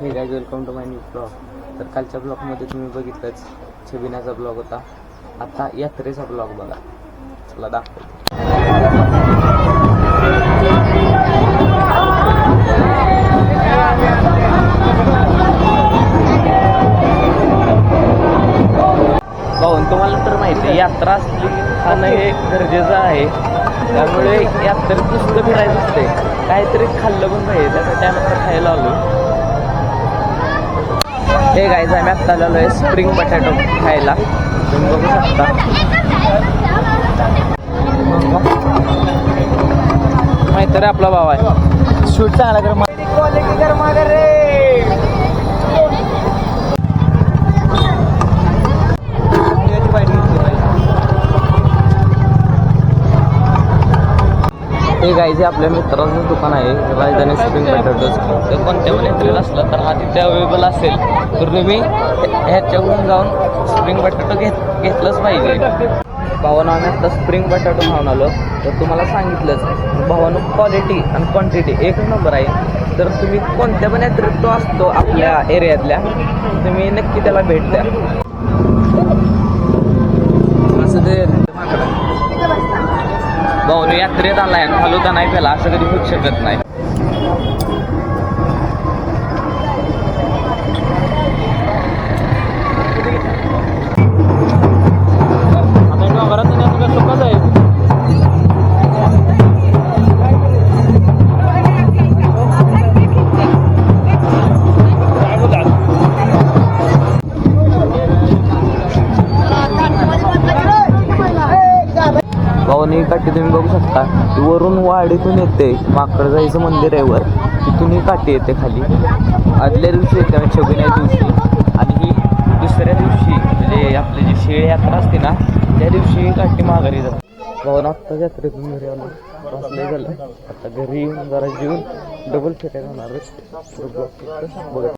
हे guys, welcome to my new blog. तर कालच्या ब्लॉगमध्ये तुम्ही बघितलंच छबिनाचा ब्लॉग होता. आता यात्रेचा ब्लॉग बघा. चला दाखवतो. भाऊन तुम्हाला तर माहिती आहे, यात्रा असली खाणं हे गरजेचं आहे. त्यामुळे यात्रेत नुसतं फिरायचं असते, काहीतरी खाल्लं पण पाहिजे. त्यासाठी आम्ही आता खायला आलो. हे गाईज, आम्ही आत्ता आलेलो आहे स्प्रिंग बटॅटो खायला. तुम्ही बघू शकता. माहिती रे, आपला भाव आहे. शूट चांगला कर, क्वालिटी कर मागे रे. हे गाईज, आपल्या मित्राचं दुकान आहे राजधानी स्प्रिंग बटॅटोज. तर कोणत्या पण यात्रेला असलं तर हा तिथे अवेलेबल असेल, तर तुम्ही ह्याच्यावरून जाऊन स्प्रिंग बटाटो घेतलंच पाहिजे. भावानं आम्ही आता स्प्रिंग बटाटो खाऊन आलो. तर तुम्हाला सांगितलंच भावानं, क्वालिटी आणि क्वांटिटी एक नंबर आहे. तर तुम्ही कोणत्या पण यात्रेत तो असतो आपल्या एरियातल्या, तुम्ही नक्की त्याला भेट द्या. असं ते भाऊन यात्रेत आलाय आणि फालुदा नाही प्याला असं कधी होऊ शकत नाही. भाऊनी काठी तुम्ही बघू शकता, वरून वाडीतून येते. माकड जायचं मंदिर आहे वर, तिथून ही काठी येते खाली. आदल्या दिवशी येते छबिना दिवशी, आणि ही दुसऱ्या दिवशी म्हणजे आपली जी शेळ यात्रा असते ना, त्या दिवशी ही काठी माघारी जाते. भाऊन आत्ता यात्रेतून घरी आलो, बसले झालं. आता घरी येऊन जरा जेवून डबल फेऱ्या जाणार.